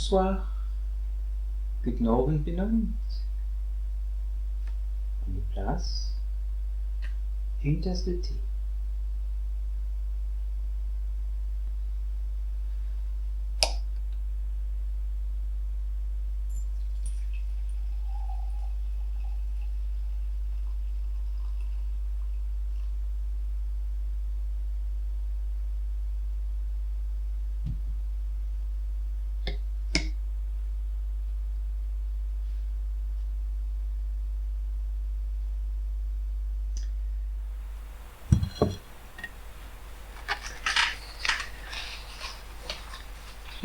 Bonsoir. Guten Abend miteinander. Prenez place. Une tasse de thé.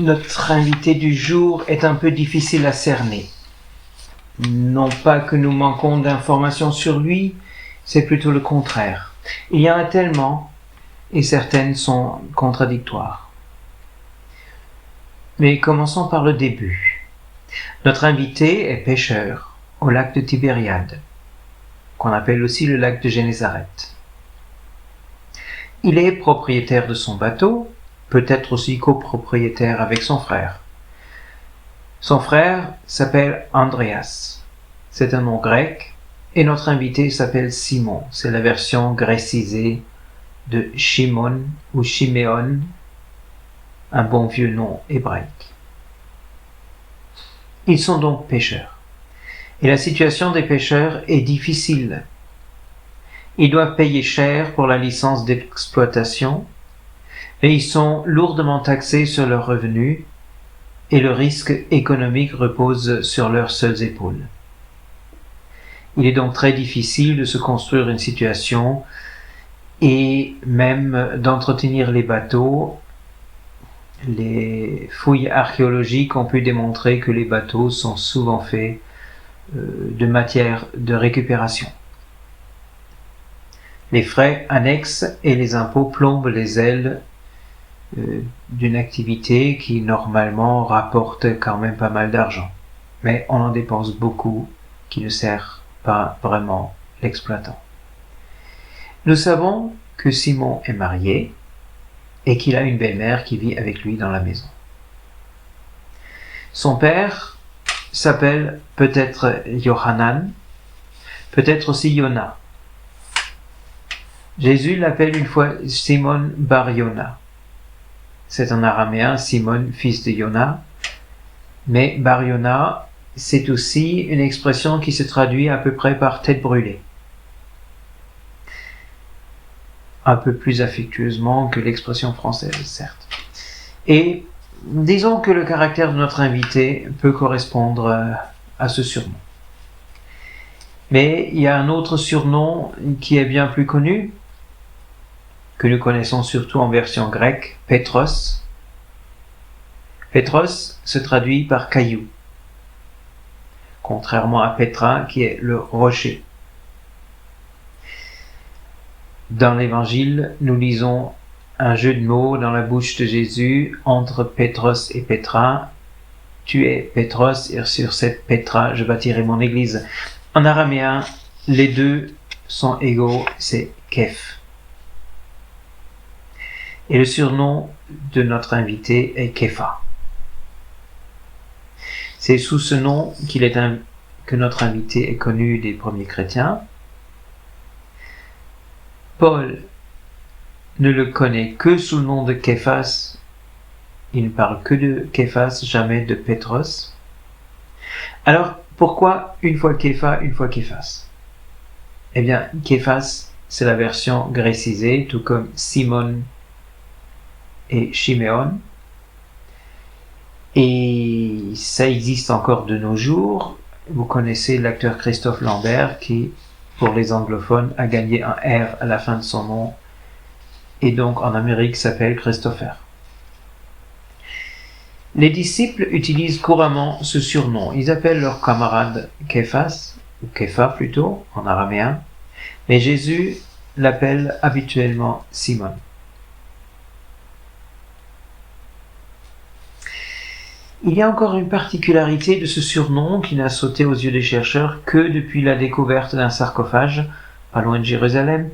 Notre invité du jour est un peu difficile à cerner. Non pas que nous manquons d'informations sur lui, c'est plutôt le contraire. Il y en a tellement, et certaines sont contradictoires. Mais commençons par le début. Notre invité est pêcheur au lac de Tibériade, qu'on appelle aussi le lac de Génézareth. Il est propriétaire de son bateau, peut-être aussi copropriétaire avec son frère. Son frère s'appelle Andreas, c'est un nom grec, et notre invité s'appelle Simon, c'est la version grécisée de Shimon ou Shiméon, un bon vieux nom hébraïque. Ils sont donc pêcheurs, et la situation des pêcheurs est difficile. Ils doivent payer cher pour la licence d'exploitation, et ils sont lourdement taxés sur leurs revenus, et le risque économique repose sur leurs seules épaules. Il est donc très difficile de se construire une situation et même d'entretenir les bateaux. Les fouilles archéologiques ont pu démontrer que les bateaux sont souvent faits de matière de récupération. Les frais annexes et les impôts plombent les ailes d'une activité qui normalement rapporte quand même pas mal d'argent. Mais on en dépense beaucoup qui ne sert pas vraiment l'exploitant. Nous savons que Simon est marié et qu'il a une belle-mère qui vit avec lui dans la maison. Son père s'appelle peut-être Yohanan, peut-être aussi Yona. Jésus l'appelle une fois Simon bar Yona. C'est en araméen Simon, fils de Yona, mais bar Yona, c'est aussi une expression qui se traduit à peu près par tête brûlée. Un peu plus affectueusement que l'expression française, certes. Et disons que le caractère de notre invité peut correspondre à ce surnom. Mais il y a un autre surnom qui est bien plus connu, que nous connaissons surtout en version grecque, Pétros. Pétros se traduit par caillou, contrairement à Pétra qui est le rocher. Dans l'Évangile, nous lisons un jeu de mots dans la bouche de Jésus entre Pétros et Pétra. Tu es Pétros et sur cette Pétra je bâtirai mon église. En araméen, les deux sont égaux, c'est Képh. Et le surnom de notre invité est Képha. C'est sous ce nom que notre invité est connu des premiers chrétiens. Paul ne le connaît que sous le nom de Képhas. Il ne parle que de Képhas, jamais de Pétros. Alors, pourquoi une fois Képha, une fois Képhas? Eh bien, Képhas, c'est la version grécisée, tout comme Simon et Shiméon. Et ça existe encore de nos jours. Vous connaissez l'acteur Christophe Lambert qui, pour les anglophones, a gagné un R à la fin de son nom et donc en Amérique s'appelle Christopher. Les disciples utilisent couramment ce surnom. Ils appellent leur camarade Képhas, ou Képha plutôt, en araméen, mais Jésus l'appelle habituellement Simon. Il y a encore une particularité de ce surnom qui n'a sauté aux yeux des chercheurs que depuis la découverte d'un sarcophage, pas loin de Jérusalem,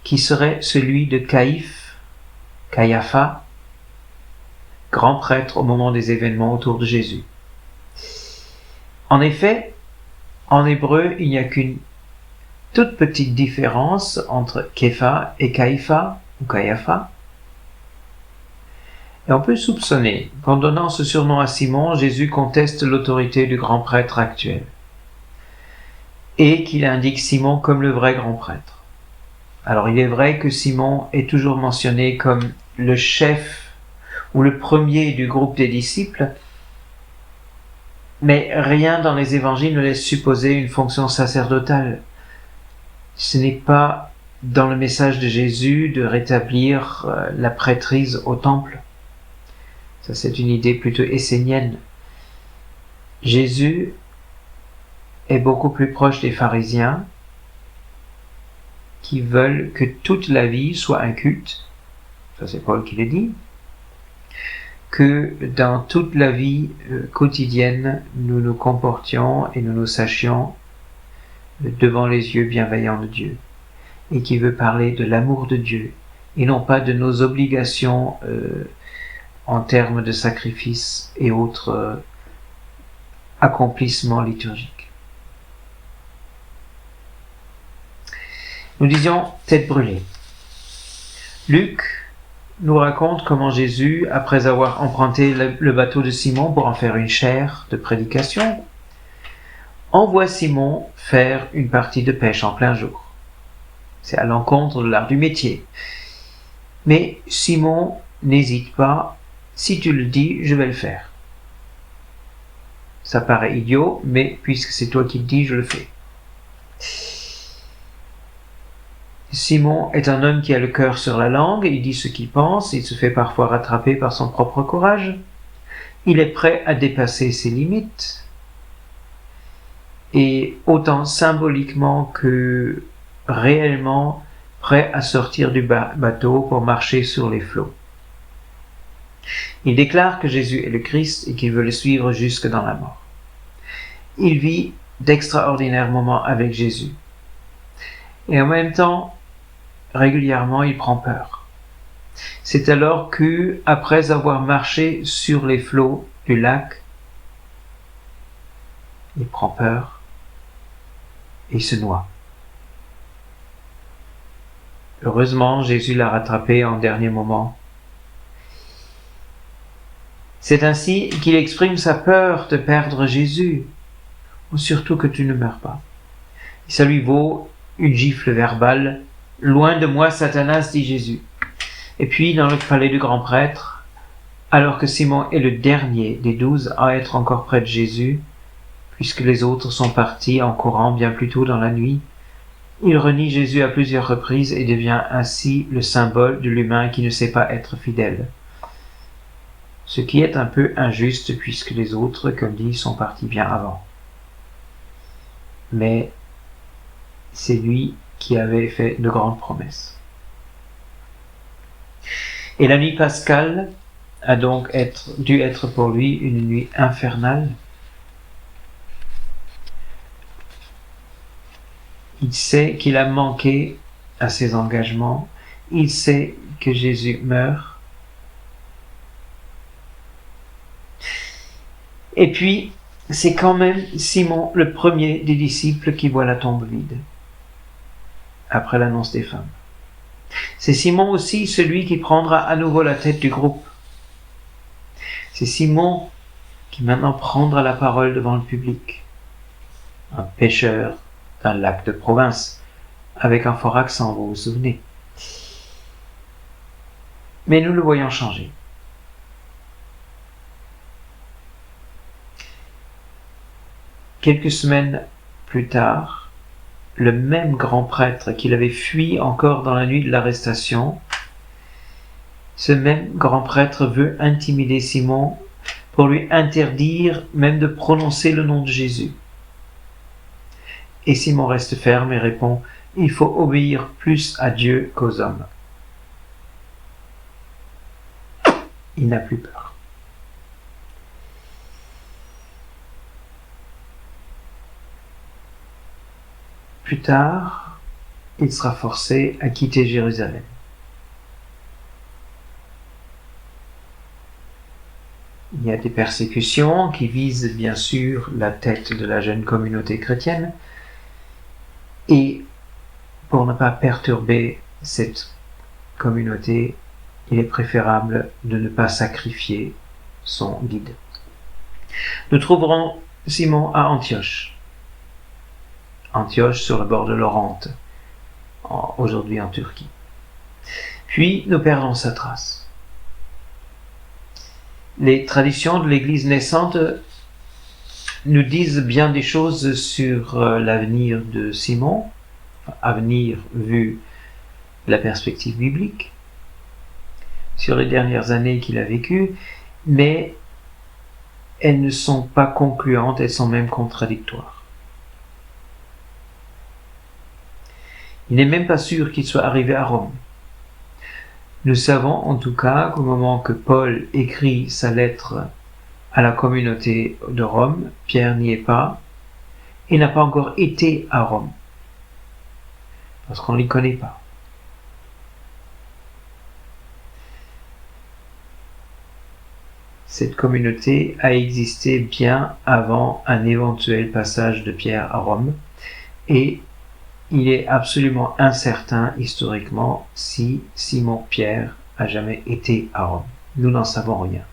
qui serait celui de Caïphe, Caiapha, grand prêtre au moment des événements autour de Jésus. En effet, en hébreu, il n'y a qu'une toute petite différence entre Képha et Caïpha, ou Caïapha. Et on peut soupçonner qu'en donnant ce surnom à Simon, Jésus conteste l'autorité du grand prêtre actuel, et qu'il indique Simon comme le vrai grand prêtre. Alors il est vrai que Simon est toujours mentionné comme le chef ou le premier du groupe des disciples, mais rien dans les évangiles ne laisse supposer une fonction sacerdotale. Ce n'est pas dans le message de Jésus de rétablir la prêtrise au temple. Ça, c'est une idée plutôt essénienne. Jésus est beaucoup plus proche des pharisiens qui veulent que toute la vie soit un culte. Ça, c'est Paul qui le dit. Que dans toute la vie quotidienne, nous nous comportions et nous nous sachions devant les yeux bienveillants de Dieu. Et qui veut parler de l'amour de Dieu et non pas de nos obligations en termes de sacrifices et autres accomplissements liturgiques. Nous disions tête brûlée. Luc nous raconte comment Jésus, après avoir emprunté le bateau de Simon pour en faire une chaire de prédication, envoie Simon faire une partie de pêche en plein jour. C'est à l'encontre de l'art du métier. Mais Simon n'hésite pas. Si tu le dis, je vais le faire. Ça paraît idiot, mais puisque c'est toi qui le dis, je le fais. Simon est un homme qui a le cœur sur la langue, il dit ce qu'il pense, il se fait parfois rattraper par son propre courage. Il est prêt à dépasser ses limites, et autant symboliquement que réellement prêt à sortir du bateau pour marcher sur les flots. Il déclare que Jésus est le Christ et qu'il veut le suivre jusque dans la mort. Il vit d'extraordinaires moments avec Jésus. Et en même temps, régulièrement, il prend peur. C'est alors que, après avoir marché sur les flots du lac, il prend peur et se noie. Heureusement, Jésus l'a rattrapé en dernier moment. C'est ainsi qu'il exprime sa peur de perdre Jésus, ou surtout que tu ne meurs pas. Et ça lui vaut une gifle verbale. « Loin de moi, Satanas » dit Jésus. Et puis, dans le palais du grand prêtre, alors que Simon est le dernier des 12 à être encore près de Jésus, puisque les autres sont partis en courant bien plus tôt dans la nuit, il renie Jésus à plusieurs reprises et devient ainsi le symbole de l'humain qui ne sait pas être fidèle. Ce qui est un peu injuste puisque les autres, comme dit, sont partis bien avant. Mais c'est lui qui avait fait de grandes promesses. Et la nuit pascale a donc dû être pour lui une nuit infernale. Il sait qu'il a manqué à ses engagements. Il sait que Jésus meurt. Et puis, c'est quand même Simon, le premier des disciples, qui voit la tombe vide, après l'annonce des femmes. C'est Simon aussi celui qui prendra à nouveau la tête du groupe. C'est Simon qui maintenant prendra la parole devant le public. Un pêcheur d'un lac de province, avec un fort accent, vous vous souvenez. Mais nous le voyons changer. Quelques semaines plus tard, le même grand prêtre qu'il avait fui encore dans la nuit de l'arrestation, ce même grand prêtre veut intimider Simon pour lui interdire même de prononcer le nom de Jésus. Et Simon reste ferme et répond « Il faut obéir plus à Dieu qu'aux hommes. » Il n'a plus peur. Plus tard, il sera forcé à quitter Jérusalem. il y a des persécutions qui visent bien sûr la tête de la jeune communauté chrétienne, et pour ne pas perturber cette communauté, il est préférable de ne pas sacrifier son guide. Nous trouverons Simon à Antioche. Antioche sur le bord de l'Oronte, aujourd'hui en Turquie. Puis nous perdons sa trace. Les traditions de l'Église naissante nous disent bien des choses sur l'avenir de Simon, avenir vu de la perspective biblique, sur les dernières années qu'il a vécues, mais elles ne sont pas concluantes, elles sont même contradictoires. Il n'est même pas sûr qu'il soit arrivé à Rome. Nous savons en tout cas qu'au moment que Paul écrit sa lettre à la communauté de Rome, Pierre n'y est pas et n'a pas encore été à Rome, parce qu'on ne les connaît pas. Cette communauté a existé bien avant un éventuel passage de Pierre à Rome, et il est absolument incertain historiquement si Simon-Pierre a jamais été à Rome. Nous n'en savons rien.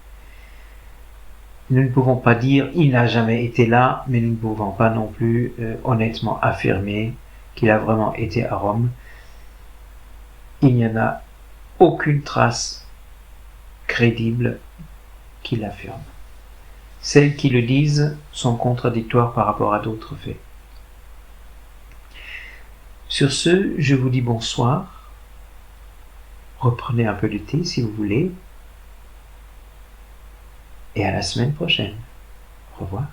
Nous ne pouvons pas dire il n'a jamais été là, mais nous ne pouvons pas non plus honnêtement affirmer qu'il a vraiment été à Rome. Il n'y en a aucune trace crédible qui l'affirme. Celles qui le disent sont contradictoires par rapport à d'autres faits. Sur ce, je vous dis bonsoir. Reprenez un peu de thé si vous voulez. Et à la semaine prochaine. Au revoir.